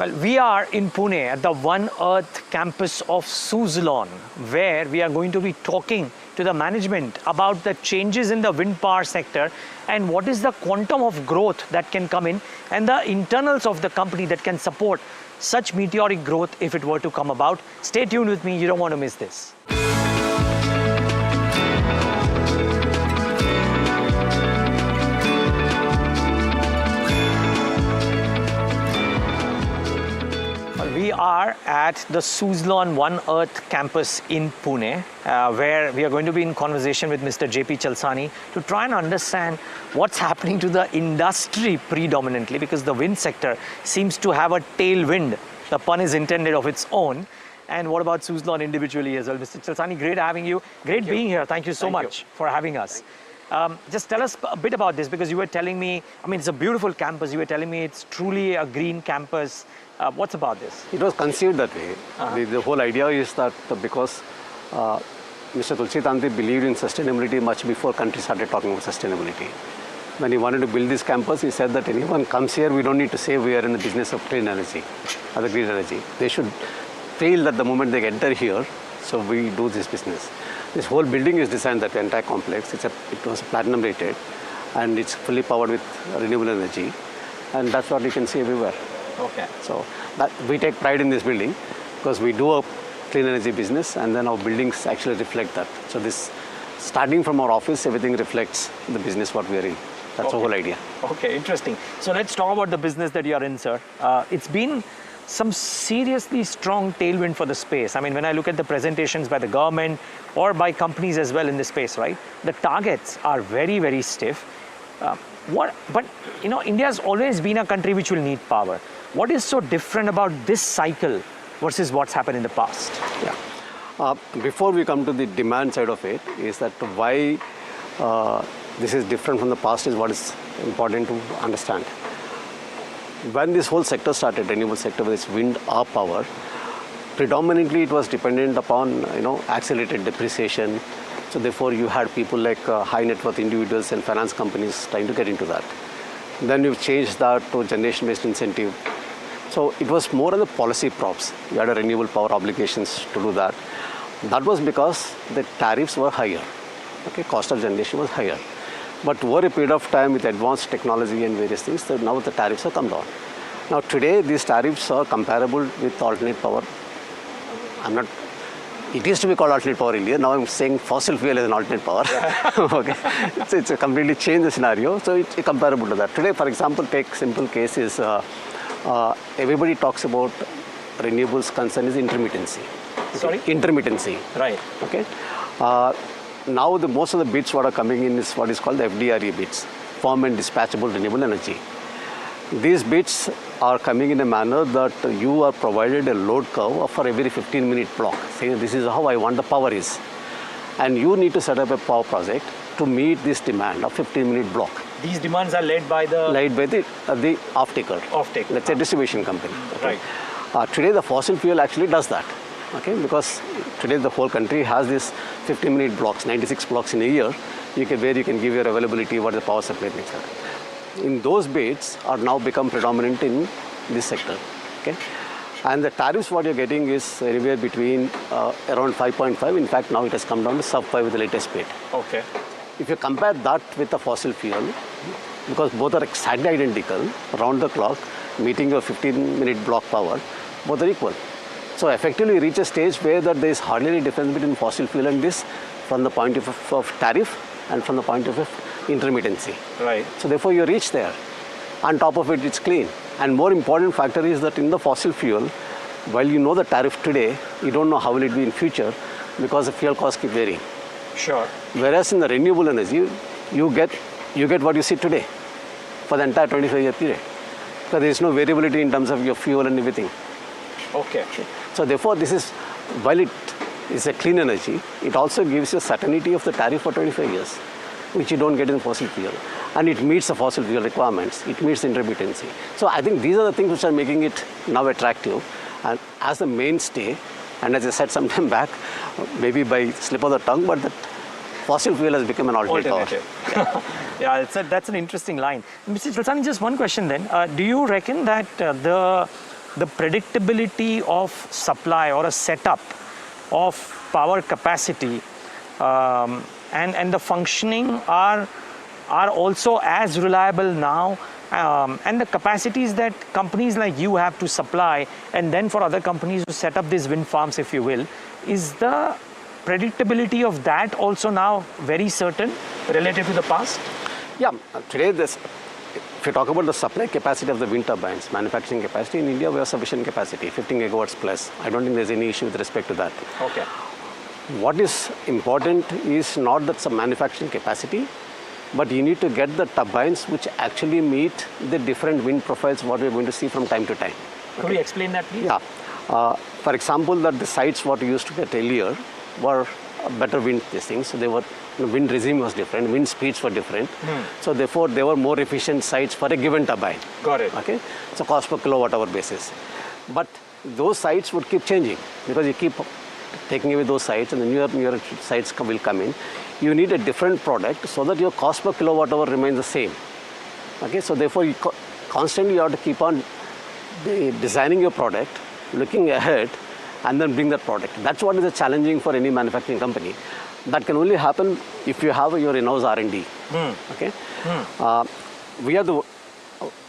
Well, we are in Pune at the One Earth campus of Suzlon, where we are going to be talking to the management about the changes in the wind power sector and what is the quantum of growth that can come in and the internals of the company that can support such meteoric growth if it were to come about. Stay tuned with me, you don't want to miss this. We are at the Suzlon One Earth campus in Pune, where we are going to be in conversation with Mr. JP Chalasani to try and understand what's happening to the industry predominantly, because the wind sector seems to have a tailwind, the pun is intended, of its own. And what about Suzlon individually as well? Mr. Chalasani, great having you. Great being here. Thank you so much for having us. Just tell us a bit about this, because you were telling me, I mean, it's a beautiful campus. You were telling me it's truly a green campus. What's about this? It was conceived that way. The whole idea is that because Mr. Tulsi Tanti believed in sustainability much before country started talking about sustainability. When he wanted to build this campus, he said that anyone comes here, we don't need to say we are in the business of clean energy or the green energy. They should feel that the moment they enter here, so we do this business. This whole building is designed that entire complex. It was platinum rated, and it's fully powered with renewable energy, and that's what you can see everywhere. Okay. So we take pride in this building because we do a clean energy business, and then our buildings actually reflect that. So this, starting from our office, everything reflects the business what we are in. That's the whole idea. Okay, interesting. So let's talk about the business that you are in, sir. It's been some seriously strong tailwind for the space. I mean, when I look at the presentations by the government or by companies as well in this space, right? The targets are very, very stiff. But you know, India has always been a country which will need power. What is so different about this cycle versus what's happened in the past? Yeah. Before we come to the demand side of it, is that why this is different from the past is what is important to understand. When this whole sector started, renewable sector, with its wind or power, predominantly it was dependent upon accelerated depreciation. So therefore you had people like high net worth individuals and finance companies trying to get into that. Then you've changed that to generation-based incentive. So it was more on the policy props. You had a renewable power obligations to do that. That was because the tariffs were higher. Okay, cost of generation was higher. But over a period of time with advanced technology and various things, so now the tariffs have come down. Now today these tariffs are comparable with alternate power. It used to be called alternate power India. Now I'm saying fossil fuel is an alternate power. Okay, it's a completely changed the scenario. So it's comparable to that. Today, for example, take simple case is everybody talks about renewables concern is intermittency. Okay? Sorry? Intermittency. Right. Okay. Now most of the bids what are coming in is what is called the FDRE bids, firm and dispatchable renewable energy. These bids are coming in a manner that you are provided a load curve for every 15-minute block, saying this is how I want the power is. And you need to set up a power project to meet this demand of 15-minute block. These demands are led by the... Led by the off-taker. Off-taker. Let's say distribution company. Okay? Right. Today the fossil fuel actually does that. Okay, because today the whole country has these 15-minute blocks, 96 blocks in a year, where you can give your availability, what the power supply needs are. In those bids are now become predominant in this sector. Okay, and the tariffs what you're getting is anywhere between around 5.5. In fact, now it has come down to sub 5 with the latest bid. Okay. If you compare that with the fossil fuel, because both are exactly identical, round the clock, meeting your 15-minute block power, both are equal. So effectively reach a stage where that there is hardly any difference between fossil fuel and this from the point of tariff and from the point of intermittency. Right. So therefore you reach there. On top of it, it's clean. And more important factor is that in the fossil fuel, while you know the tariff today, you don't know how will it be in future because the fuel costs keep varying. Sure. Whereas in the renewable energy, you get what you see today for the entire 25-year period. Because there is no variability in terms of your fuel and everything. Okay. So therefore, this is, while it is a clean energy, it also gives you certainty of the tariff for 25 years, which you don't get in fossil fuel. And it meets the fossil fuel requirements. It meets the intermittency. So I think these are the things which are making it now attractive. And as the mainstay, and as I said some time back, maybe by slip of the tongue, but the fossil fuel has become an alternative. Yeah, that's an interesting line. Mr. Chalasani, just one question then. Do you reckon that the the predictability of supply or a setup of power capacity and the functioning are also as reliable now, and the capacities that companies like you have to supply, and then for other companies to set up these wind farms, if you will, is the predictability of that also now very certain relative to the past? Yeah, today if you talk about the supply capacity of the wind turbines, manufacturing capacity in India, we have sufficient capacity, 15 gigawatts plus. I don't think there's any issue with respect to that. Okay. What is important is not that some manufacturing capacity, but you need to get the turbines which actually meet the different wind profiles what we're going to see from time to time. Could you explain that, please? Yeah. For example, that the sites what we used to get earlier were better wind things. So they were, wind regime was different, wind speeds were different. So therefore, they were more efficient sites for a given turbine. Got it. Okay. So cost per kilowatt hour basis. But those sites would keep changing because you keep taking away those sites and the newer sites will come in. You need a different product so that your cost per kilowatt hour remains the same. Okay. So therefore, you constantly you have to keep on designing your product, looking ahead, and then bring that product. That's what is challenging for any manufacturing company. That can only happen if you have your in-house R&D. Okay. We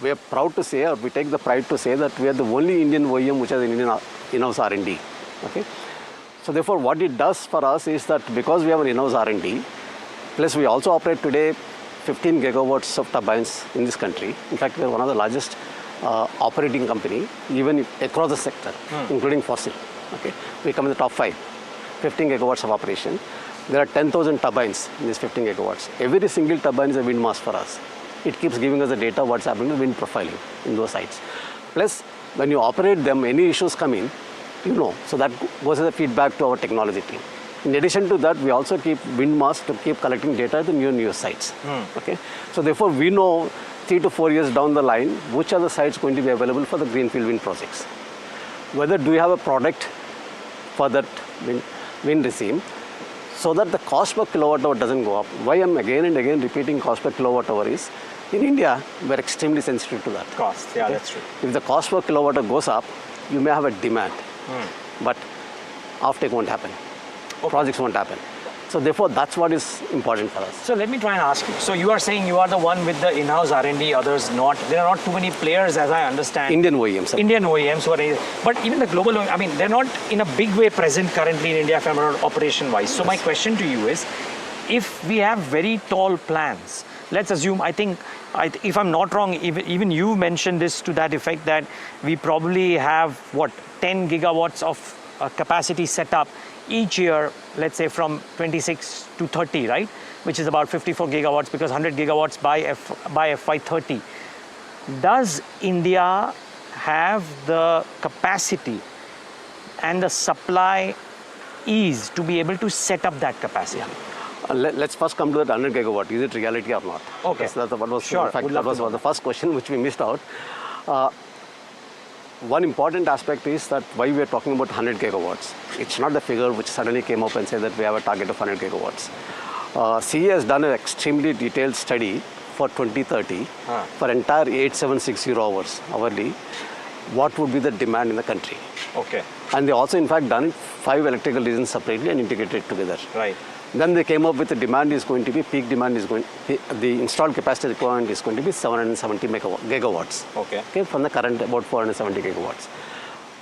are proud to say, or we take the pride to say that we are the only Indian OEM which has an Indian in-house R&D. Okay. So therefore, what it does for us is that because we have an in-house R&D, plus we also operate today 15 gigawatts of turbines in this country. In fact, we are one of the largest operating company, even across the sector, including fossil. Okay, we come in the top 5, 15 gigawatts of operation. There are 10,000 turbines in these 15 gigawatts. Every single turbine is a wind mast for us. It keeps giving us the data what's happening to wind profiling in those sites. Plus, when you operate them, any issues come in, you know. So that goes as a feedback to our technology team. In addition to that, we also keep wind masts to keep collecting data at the new sites. Okay, so therefore we know 3 to 4 years down the line which are the sites going to be available for the greenfield wind projects. Whether do we have a product for that wind regime, so that the cost per kilowatt hour doesn't go up. Why I'm again and again repeating cost per kilowatt hour is, in India, we're extremely sensitive to that. Cost, yeah, okay? That's true. If the cost per kilowatt hour goes up, you may have a demand, but offtake won't happen. Okay. Projects won't happen. So therefore, that's what is important for us. So let me try and ask you. So you are saying you are the one with the in-house R&D, others not. There are not too many players, as I understand. Indian OEMs. Indian OEMs who are, but even the global, I mean, they're not in a big way present currently in India from operation-wise. So my question to you is, if we have very tall plans, let's assume, I think, if I'm not wrong, even you mentioned this to that effect, that we probably have, 10 gigawatts of capacity set up each year, let's say from 26 to 30, right? Which is about 54 gigawatts, because 100 gigawatts by FY30. Does India have the capacity and the supply ease to be able to set up that capacity? Let's first come to that 100 gigawatt. Is it reality or not? Okay. That's what was, sure. In fact, that was the first question which we missed out. One important aspect is that why we are talking about 100 gigawatts. It's not the figure which suddenly came up and said that we have a target of 100 gigawatts. CE has done an extremely detailed study for 2030 for entire 8760 hours hourly. What would be the demand in the country? Okay. And they also, in fact, done 5 electrical regions separately and integrated together. Right. Then they came up with the demand is going to be, peak demand is going, the installed capacity requirement is going to be 770 gigawatts. Okay. From the current about 470 gigawatts.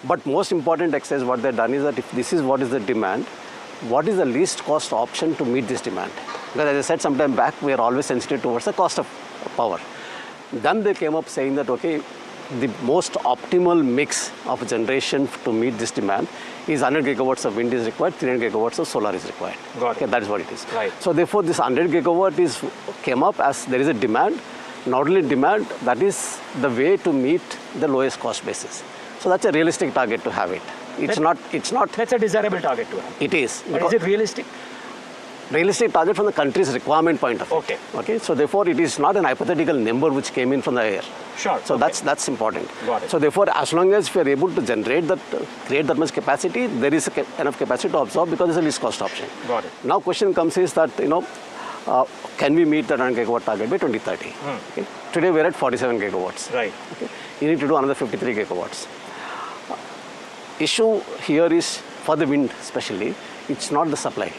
But most important exercise what they've done is that if this is what is the demand, what is the least cost option to meet this demand? Because as I said some time back, we are always sensitive towards the cost of power. Then they came up saying that, okay, the most optimal mix of generation to meet this demand is 100 gigawatts of wind is required, 300 gigawatts of solar is required. Got it. Okay, that is what it is. Right. So therefore, this 100 gigawatt came up as there is a demand, not only demand, that is the way to meet the lowest cost basis. So that's a realistic target to have it. It's not. That's a desirable target to have. It is. But is it realistic? Realistic target from the country's requirement point of view. Okay. Okay. So therefore, it is not an hypothetical number which came in from the air. Sure. So that's important. Got it. So therefore, as long as we are able to generate that, create that much capacity, there is enough capacity to absorb because it's a least cost option. Got it. Now, question comes is that can we meet that 100 gigawatt target by 2030? Okay. Today we are at 47 gigawatts. Right. Okay. You need to do another 53 gigawatts. issue here is, for the wind especially, it's not the supply.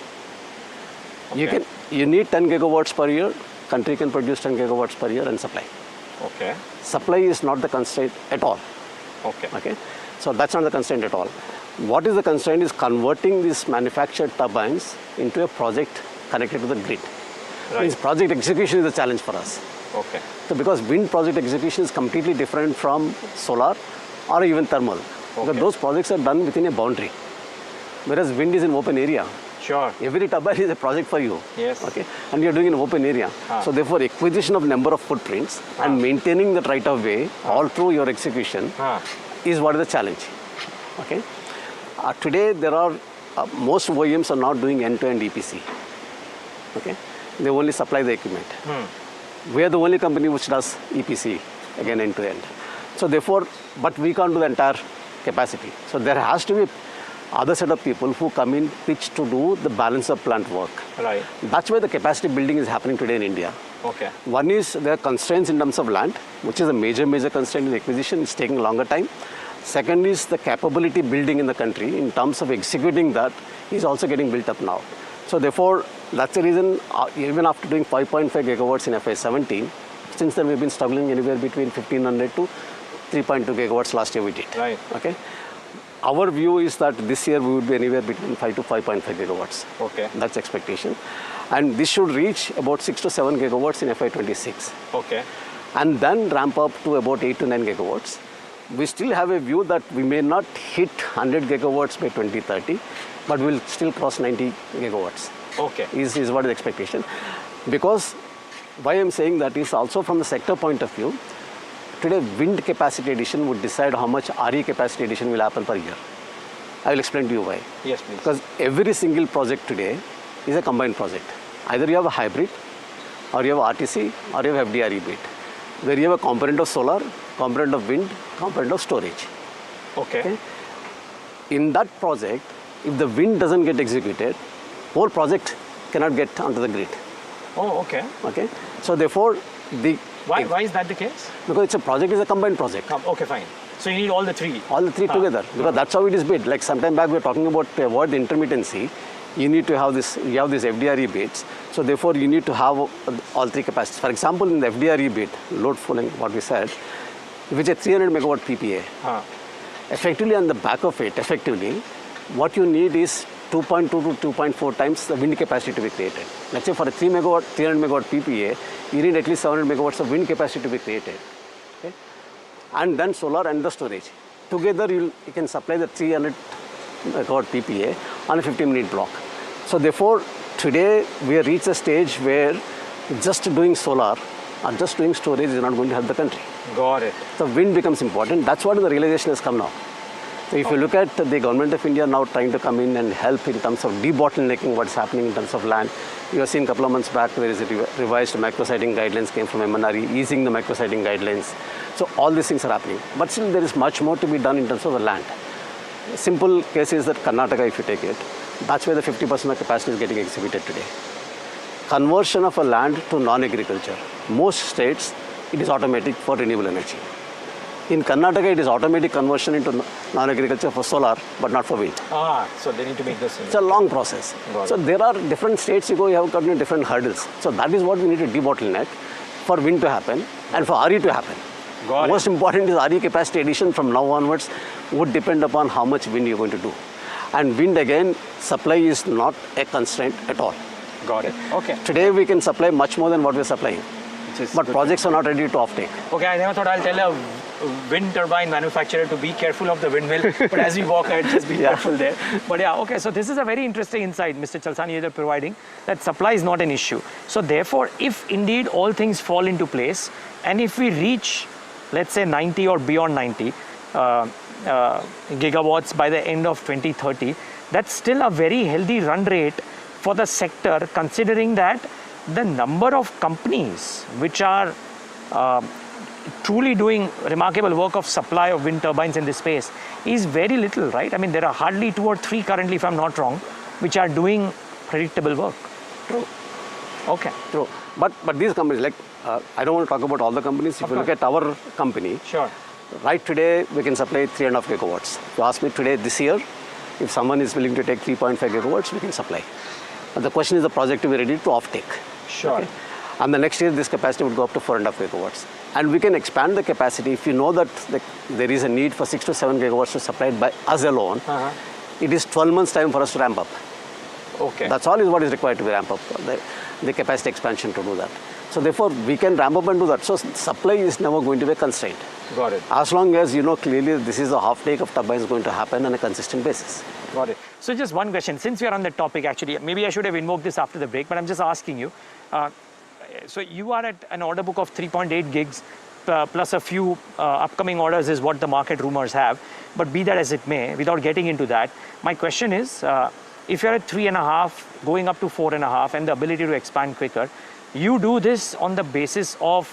Okay. You need 10 gigawatts per year, country can produce 10 gigawatts per year and supply. Okay. Supply is not the constraint at all. Okay. So that's not the constraint at all. What is the constraint is converting these manufactured turbines into a project connected to the grid. Right. Means project execution is a challenge for us. Okay. So because wind project execution is completely different from solar or even thermal. Because those projects are done within a boundary. Whereas wind is in open area. Sure. Every turbine is a project for you. Yes. Okay. And you're doing in open area. So therefore acquisition of number of footprints and maintaining that right of way all through your execution is what is the challenge. Okay. Today there are most OEMs are not doing end-to-end EPC. Okay. They only supply the equipment. We are the only company which does EPC, again end-to-end. So therefore, but we can't do the entire capacity. So there has to be other set of people who come in pitch to do the balance of plant work. Right. That's where the capacity building is happening today in India. Okay. One is there are constraints in terms of land, which is a major constraint in acquisition. It's taking a longer time. Second is the capability building in the country in terms of executing that is also getting built up now. So therefore, that's the reason even after doing 5.5 gigawatts in FY17, since then we've been struggling anywhere between 1500 to 3.2 gigawatts last year we did. Right. Okay. Our view is that this year we would be anywhere between 5 to 5.5 gigawatts. Okay. That's expectation. And this should reach about 6 to 7 gigawatts in FY26. Okay. And then ramp up to about 8 to 9 gigawatts. We still have a view that we may not hit 100 gigawatts by 2030, but we'll still cross 90 gigawatts. Okay. Is what is the expectation. Because why I'm saying that is also from the sector point of view, today wind capacity addition would decide how much RE capacity addition will happen per year. I will explain to you why. Yes, please. Because every single project today is a combined project. Either you have a hybrid, or you have RTC, or you have FDRE bit, where you have a component of solar, component of wind, component of storage. Okay. In that project, if the wind doesn't get executed, whole project cannot get onto the grid. Oh, okay. Okay. So therefore, Why is that the case? Because it's a project is a combined project. Okay, fine. So you need all the three. All the three together, because that's how it is built. Like sometime back we were talking about to avoid the intermittency. You need to have this. You have these FDRE bits. So therefore, you need to have all three capacities. For example, in the FDRE bit, load pulling, what we said, if it's a 300 megawatt PPA, effectively on the back of it, what you need is 2.2 to 2.4 times the wind capacity to be created. Let's say for a 300 megawatt PPA, you need at least 700 megawatts of wind capacity to be created. Okay? And then solar and the storage. Together, you can supply the 300 megawatt PPA on a 15-minute block. So therefore, today we have reached a stage where just doing solar or just doing storage is not going to help the country. Got it. So wind becomes important. That's what the realization has come now. So if you look at the government of India now trying to come in and help in terms of debottlenecking what's happening in terms of land. You have seen a couple of months back there is a revised micrositing guidelines came from MNRE, easing the micrositing guidelines. So all these things are happening. But still there is much more to be done in terms of the land. Simple case is that Karnataka, if you take it, that's where the 50% of capacity is getting executed today. Conversion of a land to non-agriculture. Most states, it is automatic for renewable energy. In Karnataka, it is automatic conversion into non-agriculture for solar, but not for wind. So they need to make this. It's a long process. So there are different states you go, you have got different hurdles. So that is what we need to debottleneck for wind to happen and for RE to happen. Most important is RE capacity addition from now onwards would depend upon how much wind you're going to do. And wind again, supply is not a constraint at all. Got it. Okay. Today we can supply much more than what we're supplying. But projects are not ready to offtake. Okay, I never thought I'll tell a wind turbine manufacturer to be careful of the windmill, but as we walk ahead, just be careful there. But yeah, okay, so this is a very interesting insight, Mr. Chalasani, you're providing, that supply is not an issue. So therefore, if indeed all things fall into place, and if we reach, let's say 90 or beyond 90 gigawatts by the end of 2030, that's still a very healthy run rate for the sector, considering that the number of companies which are truly doing remarkable work of supply of wind turbines in this space is very little, right? I mean, there are hardly 2 or 3 currently, if I'm not wrong, which are doing predictable work. True. Okay. True. But these companies, like, I don't want to talk about all the companies. If you look at our company, sure, right today we can supply 3.5 gigawatts. If you ask me today, this year, if someone is willing to take 3.5 gigawatts, we can supply. But the question is the project to be ready to offtake. Sure. Okay? And the next year, this capacity would go up to 4.5 gigawatts. And we can expand the capacity if you know that there is a need for 6 to 7 gigawatts to supply by us alone. It is 12 months time for us to ramp up. Okay. That's all is what is required to be ramp up, the capacity expansion to do that. So therefore, we can ramp up and do that. So supply is never going to be a constraint. Got it. As long as you know clearly this is a half take of turbines going to happen on a consistent basis. Got it. So just one question, since we are on the topic actually, maybe I should have invoked this after the break, but I'm just asking you. So you are at an order book of 3.8 gigs plus a few upcoming orders is what the market rumors have. But be that as it may, without getting into that, my question is, if you're at 3.5, going up to 4.5 and the ability to expand quicker, you do this on the basis of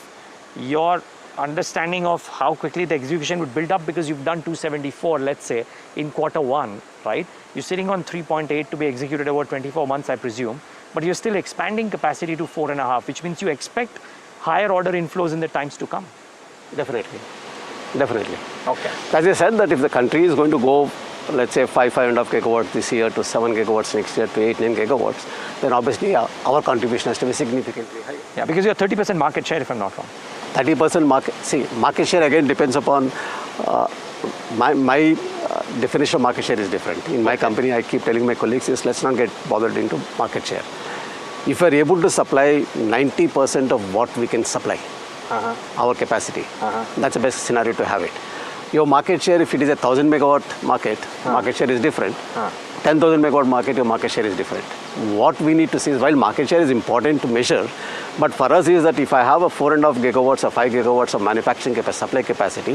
your understanding of how quickly the execution would build up because you've done 274, let's say, in Q1, right? You're sitting on 3.8 to be executed over 24 months, I presume, but you're still expanding capacity to 4.5, which means you expect higher order inflows in the times to come. Definitely. Definitely. Okay. As I said, that if the country is going to go, let's say 5.5 gigawatts this year to 7 gigawatts next year to 8-9 gigawatts, then obviously our contribution has to be significantly higher. Yeah, because you're 30% market share, if I'm not wrong. 30% market share again depends upon my definition of market share is different. In my company, I keep telling my colleagues is let's not get bothered into market share. If we're able to supply 90% of what we can supply, our capacity, that's the best scenario to have it. Your market share, if it is a 1,000 megawatt market, market share is different. 10,000 megawatt market, your market share is different. What we need to see is while market share is important to measure, but for us is that if I have a 4.5 gigawatts or 5 gigawatts of manufacturing supply capacity,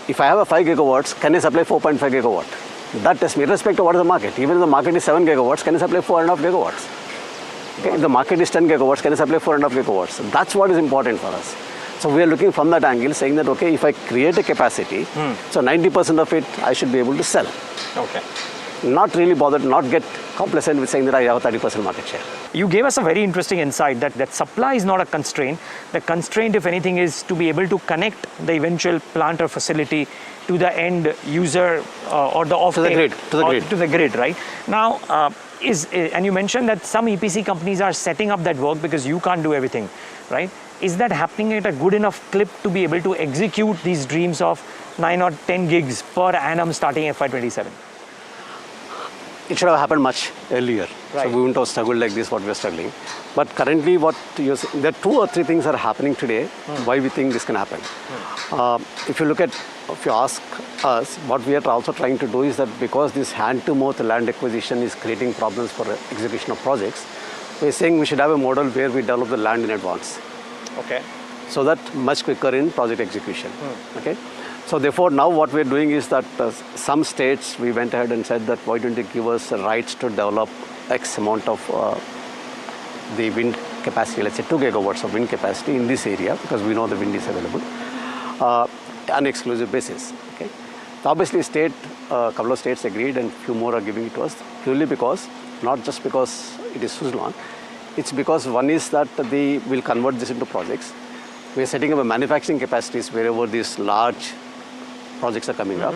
if I have a 5 gigawatts, can I supply 4.5 gigawatt? That tells me, irrespective of what is the market. Even if the market is 7 gigawatts, can I supply 4.5 gigawatts? Okay. If the market is 10 gigawatts, can I supply 4.5 gigawatts? That's what is important for us. So we are looking from that angle, saying that, okay, if I create a capacity, so 90% of it I should be able to sell. Okay. Not really bothered, not get complacent with saying that I have a 30% market share. You gave us a very interesting insight that supply is not a constraint. The constraint, if anything, is to be able to connect the eventual plant or facility to the end user or the offtake. To the grid, right? Now, and you mentioned that some EPC companies are setting up that work because you can't do everything, right? Is that happening at a good enough clip to be able to execute these dreams of 9 or 10 gigs per annum starting FY27? It should have happened much earlier. Right. So we wouldn't have struggled like this, what we are struggling. But currently, there are 2 or 3 things that are happening today, why we think this can happen. If you ask us, what we are also trying to do is that because this hand-to-mouth land acquisition is creating problems for execution of projects, we're saying we should have a model where we develop the land in advance. Okay. So that much quicker in project execution. Okay. So therefore, now what we're doing is that some states, we went ahead and said that why don't you give us rights to develop X amount of the wind capacity, let's say 2 gigawatts of wind capacity in this area, because we know the wind is available, on exclusive basis. Okay. So obviously, a couple of states agreed and few more are giving it to us, purely because, not just because it is Suzlon, it's because one is that we'll convert this into projects. We're setting up a manufacturing capacities wherever these large projects are coming up.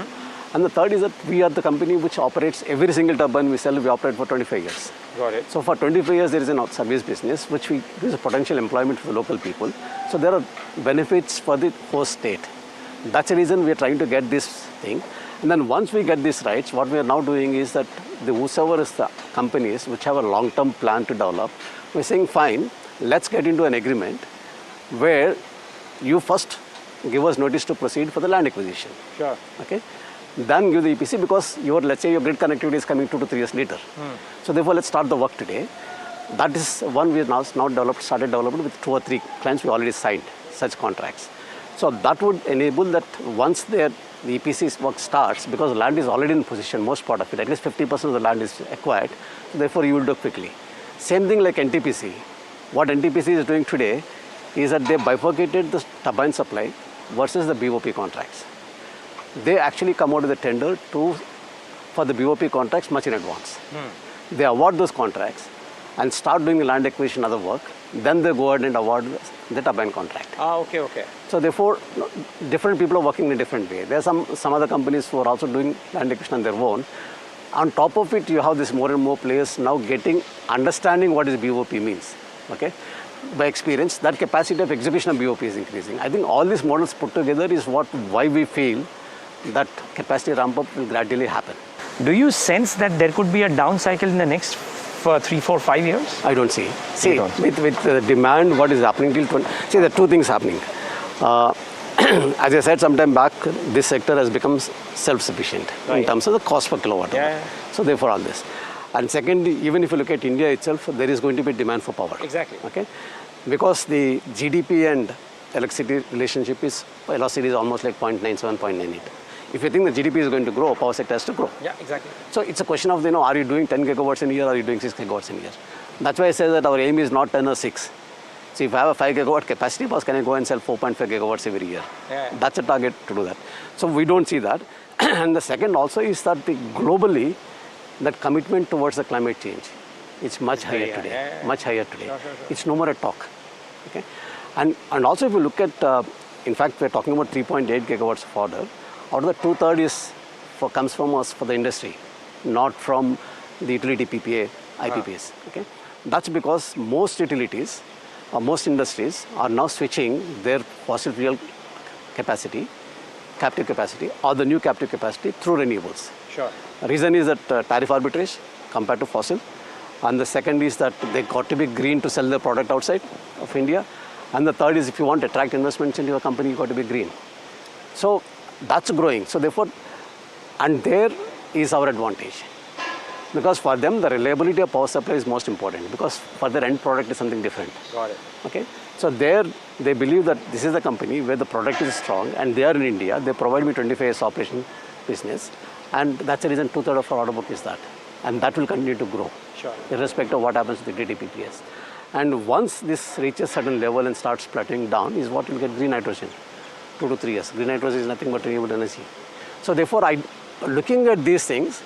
And the third is that we are the company which operates every single turbine we sell, we operate for 25 years. Got it. So for 25 years, there is a service business, which there's a potential employment for the local people. So there are benefits for the host state. That's the reason we are trying to get this thing. And then once we get these rights, what we are now doing is that whosoever is the companies which have a long-term plan to develop, we're saying, fine, let's get into an agreement where you first give us notice to proceed for the land acquisition. Sure. Okay. Then give the EPC because let's say your grid connectivity is coming 2 to 3 years later. So therefore, let's start the work today. That is one we have now started developing with 2 or 3 clients. We already signed such contracts. So that would enable that once the EPC work starts, because land is already in position, most part of it, at least 50% of the land is acquired. So therefore, you will do quickly. Same thing like NTPC. What NTPC is doing today is that they bifurcated the turbine supply versus the BOP contracts. They actually come out with a tender for the BOP contracts much in advance. They award those contracts. 2 to 3 months before the EPC starts. So therefore, what happens is that the EPC will come out with a tender for the BOP contracts. They actually come out with a tender for the BOP contracts much in advance. They award those contracts 2 to 3 months before the EPC starts. So therefore, what happens is that the EPC will come out with a tender for the BOP contracts much in advance. They award those contracts and start doing the land acquisition other work, then they go ahead and award the turbine contract. Okay. So therefore, different people are working in a different way. There are some other companies who are also doing land acquisition on their own. On top of it, you have this more and more players now understanding what is BOP means. Okay, by experience, that capacity of execution of BOP is increasing. I think all these models put together is why we feel that capacity ramp up will gradually happen. Do you sense that there could be a down cycle in the next 3, 4, 5 years? I don't see. See, with the demand, what is happening till there are two things happening. As I said sometime back, this sector has become self-sufficient in terms of the cost per kilowatt hour. So therefore all this. And second, even if you look at India itself, there is going to be demand for power. Exactly. Okay, because the GDP and electricity relationship velocity is almost like 0.97, 0.98. If you think the GDP is going to grow, power sector has to grow. Yeah, exactly. So it's a question of, are you doing 10 gigawatts in a year, or are you doing 6 gigawatts in a year? That's why I say that our aim is not 10 or 6. So if I have a 5 gigawatt capacity, can I go and sell 4.5 gigawatts every year? That's a target to do that. So we don't see that. And the second also is that globally, that commitment towards the climate change, it's much higher today. Much higher today. Sure. It's no more a talk. Okay, and also if you look at, in fact, we're talking about 3.8 gigawatts of order. Out of the 2/3 comes from us for the industry, not from the utility PPA, IPPs. Okay, that's because most utilities or most industries are now switching their fossil fuel capacity, captive capacity, or the new captive capacity through renewables. Sure. The reason is that tariff arbitrage compared to fossil, and the second is that they got to be green to sell their product outside of India, and the third is if you want to attract investments into your company, you got to be green. So that's growing. So therefore, and there is our advantage. Because for them, the reliability of power supply is most important, because for their end product is something different. Got it. Okay. So there, they believe that this is the company where the product is strong, and they are in India. They provide me 25 years operation business, and that's the reason 2/3 of our order book is that, and that will continue to grow. Sure. Irrespective of what happens to the DTPPS. And once this reaches certain level and starts plateauing down, is what will get green nitrogen. 2 to 3 years. Green nitrogen is nothing but renewable energy. So therefore, looking at these things,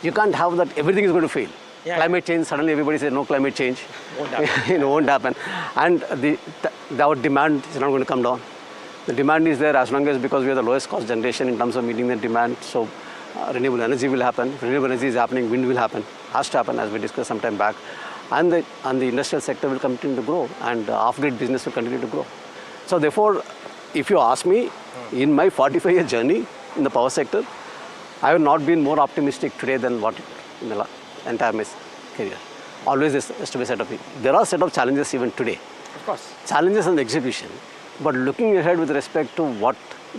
you can't have that everything is going to fail. Climate change, suddenly everybody says no climate change. Won't happen. Won't happen. And our demand is not going to come down. The demand is there as long as, because we are the lowest cost generation in terms of meeting the demand. So renewable energy will happen. Renewable energy is happening, wind will happen, has to happen, as we discussed some time back. And the industrial sector will continue to grow, and off-grid business will continue to grow. So therefore, if you ask me, in my 45-year journey in the power sector, I have not been more optimistic today than what in the entire career. Always has to be set up. There are set of challenges even today. Of course. Challenges in the execution, but looking ahead with respect to what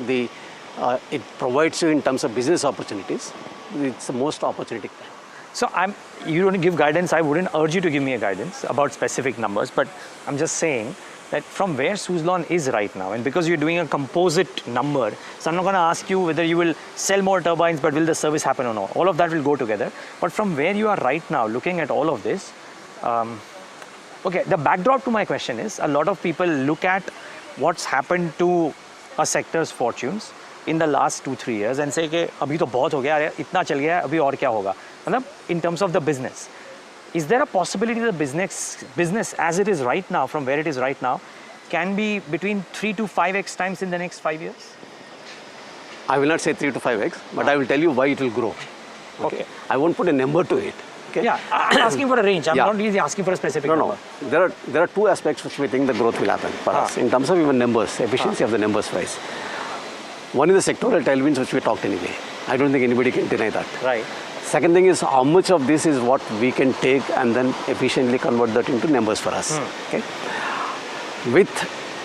it provides you in terms of business opportunities, it's the most opportunistic time. So you don't give guidance. I wouldn't urge you to give me a guidance about specific numbers, but I'm just saying that from where Suzlon is right now, and because you're doing a composite number, so I'm not going to ask you whether you will sell more turbines, but will the service happen or not. All of that will go together. But from where you are right now, looking at all of this, okay, the backdrop to my question is, a lot of people look at what's happened to a sector's fortunes in the last 2-3 years and say, कि अभी तो बहुत हो गया, इतना चल गया, अभी और क्या होगा? मतलब in terms of the business. Is there a possibility that business as it is right now, from where it is right now, can be between 3 to 5x times in the next 5 years? I will not say 3 to 5x, but I will tell you why it will grow. Okay. I won't put a number to it. Okay. Yeah, I'm asking for a range. I'm not really asking for a specific number. No. There are two aspects which we think the growth will happen for us in terms of even numbers, efficiency of the numbers wise. One is the sectoral tailwinds, which we talked anyway. I don't think anybody can deny that. Right. Second thing is how much of this is what we can take and then efficiently convert that into numbers for us. Okay. With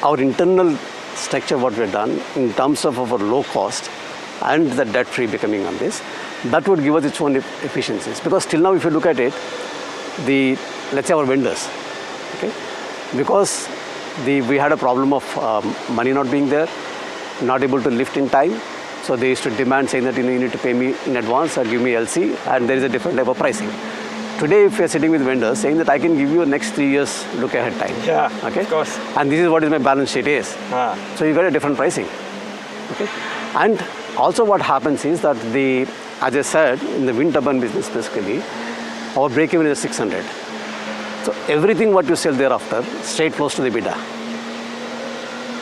our internal structure, what we've done in terms of our low cost and the debt free becoming on this, that would give us its own efficiencies. Because till now, if you look at it, let's say our vendors, okay, because we had a problem of money not being there, not able to lift in time. So they used to demand, saying that you need to pay me in advance or give me LC, and there is a different type of pricing. Today, if you're sitting with vendors saying that I can give you next 3 years look ahead time. Yeah, okay? Of course. And this is what is my balance sheet is. So you got a different pricing. Okay. And also what happens is that as I said, in the wind turbine business specifically, our break-even is 600. So everything what you sell thereafter, straight flows to the EBITDA.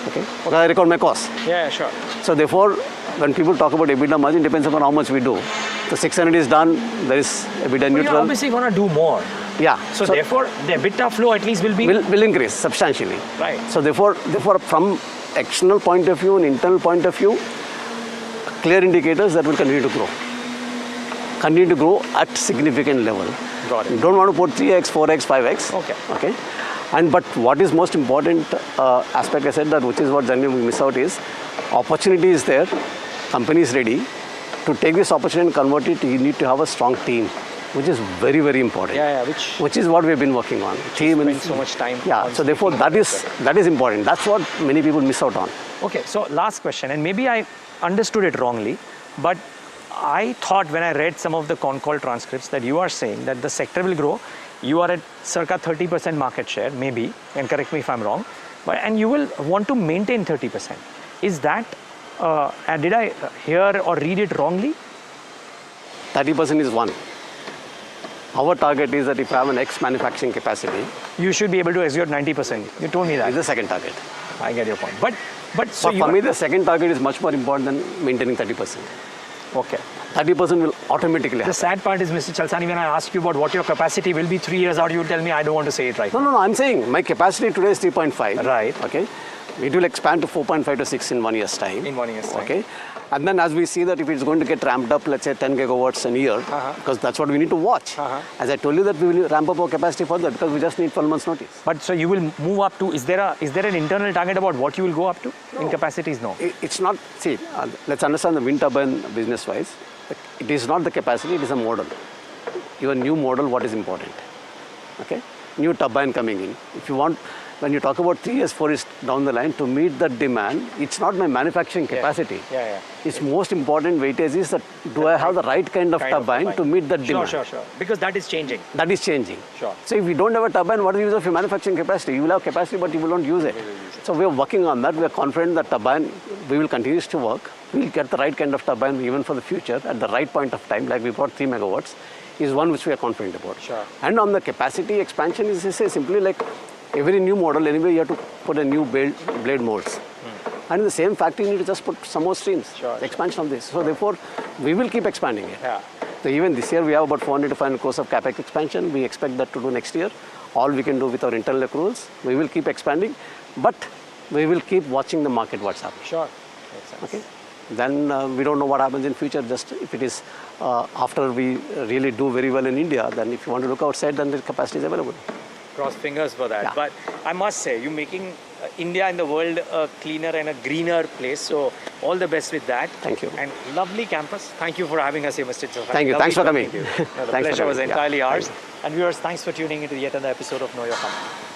Okay, I record my cost. Yeah, sure. So therefore, when people talk about EBITDA margin, depends upon how much we do. So 600 is done, there is EBITDA But neutral. you're obviously going to do more. Yeah. So therefore, the EBITDA flow at least will be... will increase substantially. Right. So therefore, from external point of view and internal point of view, clear indicators that will continue to grow. Continue to grow at significant level. Got it. You don't want to put 3x, 4x, 5x. Okay. Okay. But what is most important aspect I said that, which is what generally we miss out is, opportunity is there, company is ready. To take this opportunity and convert it, you need to have a strong team, which is very, very important. Yeah, which is what we've been working on. Team spend so much time. Yeah, so therefore that is important. That's what many people miss out on. Okay, so last question, and maybe I understood it wrongly, but I thought when I read some of the con call transcripts that you are saying that the sector will grow. You are at circa 30% market share, maybe, and correct me if I'm wrong, and you will want to maintain 30%. Is that, did I hear or read it wrongly? 30% is one. Our target is that if I have an X manufacturing capacity, you should be able to execute 90%. You told me that. Is the second target. I get your point. But so for me, the second target is much more important than maintaining 30%. Okay. 30% will automatically happen. The sad part is, Mr. Chalasani, when I ask you about what your capacity will be 3 years out, you will tell me I don't want to say it right. No, I'm saying my capacity today is 3.5. Right. Okay. It will expand to 4.5 to 6 in 1 year's time. In 1 year's time. Okay. And then as we see that if it's going to get ramped up, let's say 10 gigawatts a year, because that's what we need to watch. As I told you that we will ramp up our capacity further because we just need 12 months notice. But so you will move up to, is there an internal target about what you will go up to? No. In capacities, no. It's not, see, let's understand the wind turbine business wise. It is not the capacity, it is a model. Your new model, what is important? Okay? New turbine coming in. If you want, when you talk about 3 years, 4 years down the line, to meet the demand, it's not my manufacturing capacity. Yeah. Its most important weightage is that do I have the right kind of turbine to meet the demand? Sure. Because that is changing. That is changing. Sure. So if you don't have a turbine, what is the use of your manufacturing capacity? You will have capacity, but you will not use it. So we are working on that. We are confident that turbine, we will continue to work. We will get the right kind of turbine even for the future at the right point of time, like we got 3 megawatts, is one which we are confident about. Sure. And on the capacity expansion, is simply like every new model, anyway, you have to put a new blade molds. And in the same factory, you need to just put some more streams, expansion of this. So therefore, we will keep expanding it. Yeah. So even this year, we have about 400 to 500 crores of capex expansion. We expect that to do next year. All we can do with our internal accruals, we will keep expanding, but we will keep watching the market, what's happening. Sure. Makes sense. Okay. Then we don't know what happens in future. Just if it is after we really do very well in India, then if you want to look outside, then the capacity is available. Cross fingers for that. Yeah. But I must say, you're making India and the world a cleaner and a greener place. So all the best with that. Thank you. And lovely campus. Thank you for having us here, Mr. Chalasani. Thank you. Thanks for coming. The Thanks for pleasure was coming. entirely ours. And viewers, thanks for tuning into yet another episode of Know Your Company.